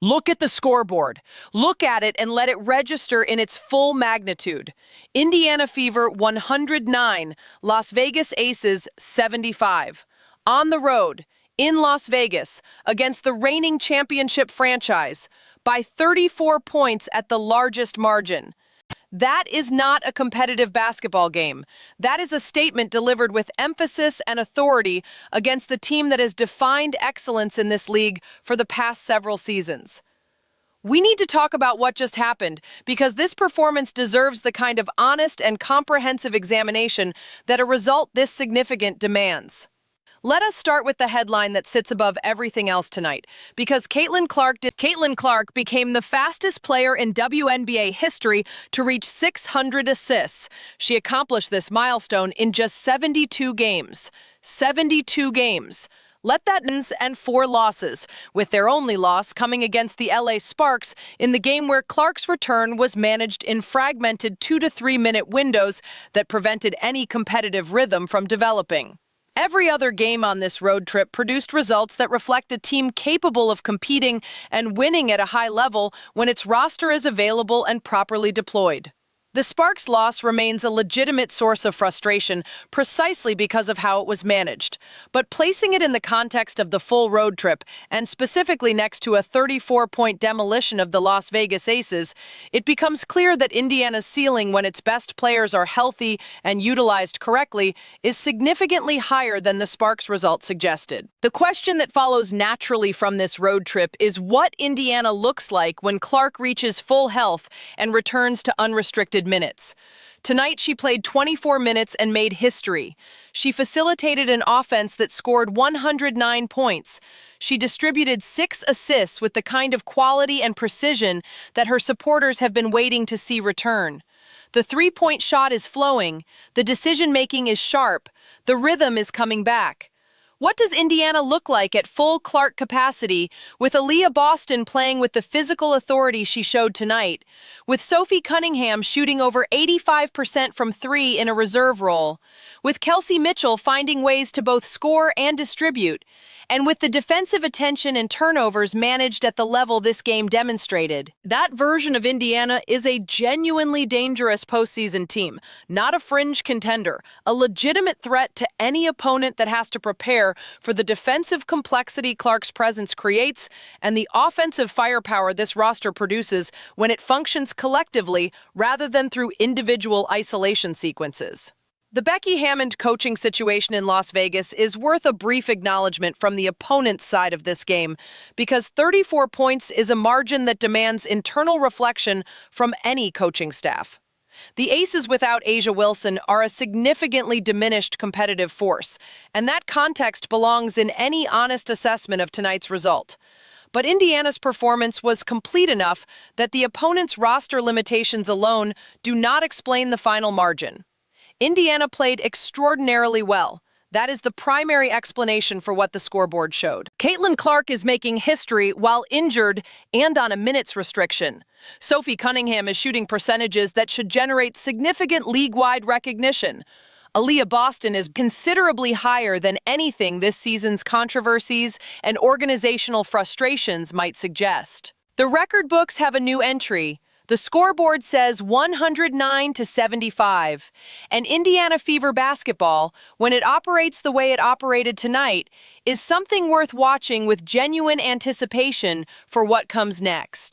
Look at the scoreboard. Look at it and let it register in its full magnitude. Indiana Fever 109, Las Vegas Aces 75. On the road, in Las Vegas, against the reigning championship franchise, by 34 points at the largest margin. That is not a competitive basketball game. That is a statement delivered with emphasis and authority against the team that has defined excellence in this league for the past several seasons. We need to talk about what just happened because this performance deserves the kind of honest and comprehensive examination that a result this significant demands. Let us start with the headline that sits above everything else tonight, because Caitlin Clark became the fastest player in WNBA history to reach 600 assists. She accomplished this milestone in just 72 games. 72 games. Let that wins and 4 losses, with their only loss coming against the LA Sparks in the game where Clark's return was managed in fragmented 2 to 3 minute windows that prevented any competitive rhythm from developing. Every other game on this road trip produced results that reflect a team capable of competing and winning at a high level when its roster is available and properly deployed. The Sparks' loss remains a legitimate source of frustration precisely because of how it was managed. But placing it in the context of the full road trip, and specifically next to a 34-point demolition of the Las Vegas Aces, it becomes clear that Indiana's ceiling when its best players are healthy and utilized correctly is significantly higher than the Sparks' result suggested. The question that follows naturally from this road trip is what Indiana looks like when Clark reaches full health and returns to unrestricted minutes. Tonight, she played 24 minutes and made history. She facilitated an offense that scored 109 points. She distributed 6 assists with the kind of quality and precision that her supporters have been waiting to see return. The three-point shot is flowing. The decision-making is sharp. The rhythm is coming back. What does Indiana look like at full Clark capacity, with Aaliyah Boston playing with the physical authority she showed tonight, with Sophie Cunningham shooting over 85% from 3 in a reserve role, with Kelsey Mitchell finding ways to both score and distribute, and with the defensive attention and turnovers managed at the level this game demonstrated? That version of Indiana is a genuinely dangerous postseason team, not a fringe contender, a legitimate threat to any opponent that has to prepare for the defensive complexity Clark's presence creates and the offensive firepower this roster produces when it functions collectively rather than through individual isolation sequences. The Becky Hammond coaching situation in Las Vegas is worth a brief acknowledgement from the opponent's side of this game, because 34 points is a margin that demands internal reflection from any coaching staff. The Aces without A'ja Wilson are a significantly diminished competitive force, and that context belongs in any honest assessment of tonight's result. But Indiana's performance was complete enough that the opponent's roster limitations alone do not explain the final margin. Indiana played extraordinarily well. That is the primary explanation for what the scoreboard showed. Caitlin Clark is making history while injured and on a minutes restriction. Sophie Cunningham is shooting percentages that should generate significant league-wide recognition. Aaliyah Boston is considerably higher than anything this season's controversies and organizational frustrations might suggest. The record books have a new entry. The scoreboard says 109 to 75, and Indiana Fever basketball, when it operates the way it operated tonight, is something worth watching with genuine anticipation for what comes next.